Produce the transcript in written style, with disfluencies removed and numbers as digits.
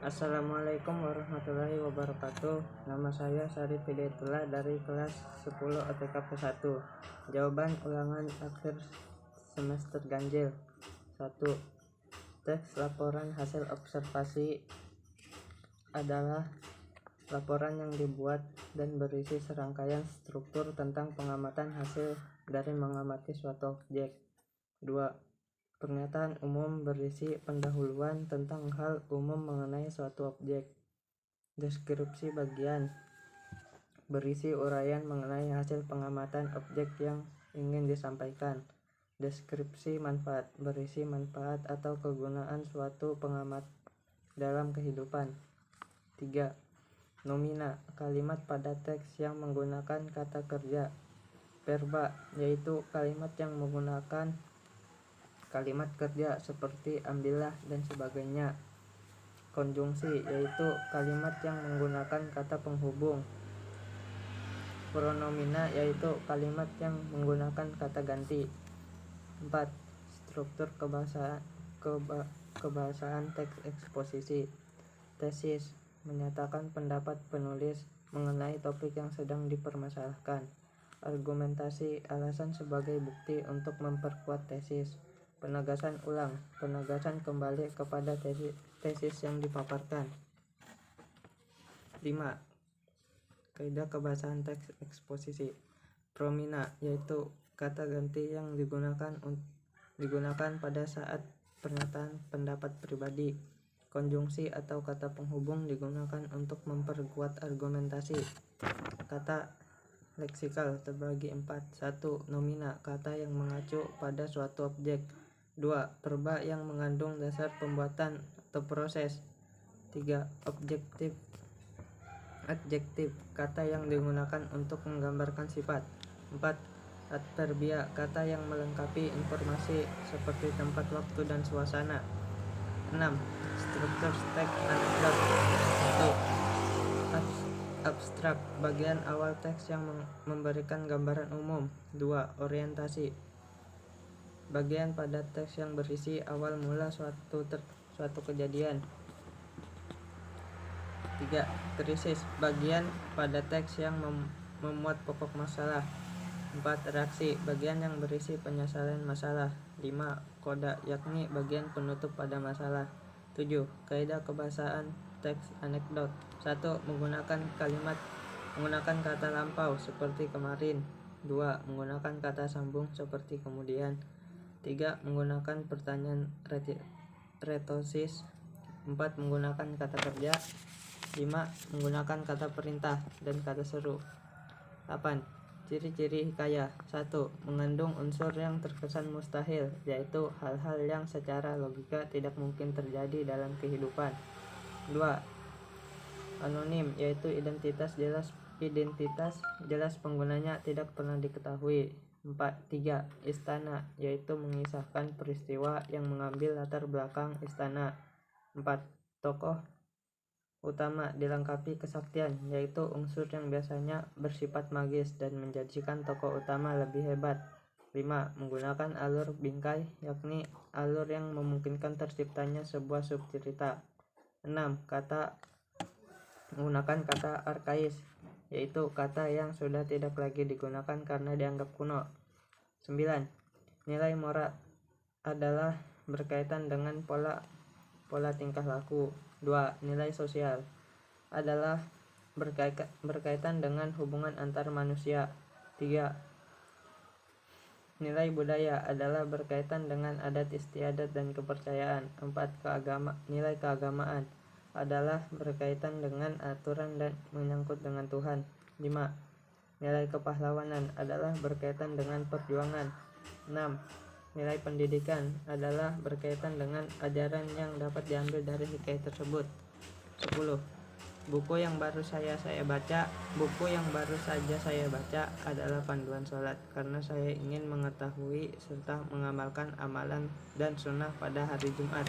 Assalamualaikum warahmatullahi wabarakatuh. Nama saya Syarif Hidayatullah dari kelas 10 OTKP 1. Jawaban ulangan akhir semester ganjil. 1. Teks laporan hasil observasi adalah laporan yang dibuat dan berisi serangkaian struktur tentang pengamatan hasil dari mengamati suatu objek. 2. Pernyataan umum berisi pendahuluan tentang hal umum mengenai suatu objek. Deskripsi bagian berisi uraian mengenai hasil pengamatan objek yang ingin disampaikan. Deskripsi manfaat berisi manfaat atau kegunaan suatu pengamat dalam kehidupan. 3. Nomina, kalimat pada teks yang menggunakan kata kerja. Verba, yaitu kalimat yang menggunakan kalimat kerja seperti ambillah dan sebagainya. Konjungsi, yaitu kalimat yang menggunakan kata penghubung. Pronomina, yaitu kalimat yang menggunakan kata ganti. 4. Struktur kebahasaan teks eksposisi. Tesis, menyatakan pendapat penulis mengenai topik yang sedang dipermasalahkan. Argumentasi, alasan sebagai bukti untuk memperkuat tesis. Penegasan ulang, penegasan kembali kepada tesis yang dipaparkan. 5. Kaidah kebahasaan teks eksposisi. Promina, yaitu kata ganti yang digunakan pada saat pernyataan pendapat pribadi. Konjungsi atau kata penghubung digunakan untuk memperkuat argumentasi. Kata leksikal terbagi 4. 1. Nomina, kata yang mengacu pada suatu objek. 2. Verba yang mengandung dasar pembuatan atau proses. 3. Adjektif, kata yang digunakan untuk menggambarkan sifat. 4. Adverbia, kata yang melengkapi informasi seperti tempat, waktu, dan suasana. 6. Struktur teks anekdot. 1. Abstrak, bagian awal teks yang memberikan gambaran umum. 2. Orientasi, bagian pada teks yang berisi awal mula suatu kejadian. 3. Krisis, bagian pada teks yang memuat pokok masalah. 4. Reaksi, bagian yang berisi penyelesaian masalah. 5. Koda, yakni bagian penutup pada masalah. 7. Kaidah kebahasaan teks anekdot. 1. Menggunakan kata lampau seperti kemarin. 2. Menggunakan kata sambung seperti kemudian. 3. Menggunakan pertanyaan retosis. 4. Menggunakan kata kerja. 5. Menggunakan kata perintah dan kata seru. 8. Ciri-ciri hikayah. 1. Mengandung unsur yang terkesan mustahil, yaitu hal-hal yang secara logika tidak mungkin terjadi dalam kehidupan. 2. Anonim, yaitu identitas jelas penggunanya tidak pernah diketahui. 3. Istana, yaitu mengisahkan peristiwa yang mengambil latar belakang istana. 4. Tokoh utama dilengkapi kesaktian, yaitu unsur yang biasanya bersifat magis dan menjadikan tokoh utama lebih hebat. 5. Menggunakan alur bingkai, yakni alur yang memungkinkan terciptanya sebuah subcerita. 6. Menggunakan kata arkais, yaitu kata yang sudah tidak lagi digunakan karena dianggap kuno. 9. Nilai moral adalah berkaitan dengan pola tingkah laku. 2. Nilai sosial adalah berkaitan dengan hubungan antar manusia. 3. Nilai budaya adalah berkaitan dengan adat istiadat dan kepercayaan. 4. Nilai keagamaan adalah berkaitan dengan aturan dan menyangkut dengan Tuhan. 5. Nilai kepahlawanan adalah berkaitan dengan perjuangan. 6. Nilai pendidikan adalah berkaitan dengan ajaran yang dapat diambil dari hikayat tersebut. 10. Buku yang baru saja saya baca adalah panduan sholat, karena saya ingin mengetahui serta mengamalkan amalan dan sunnah pada hari Jumat.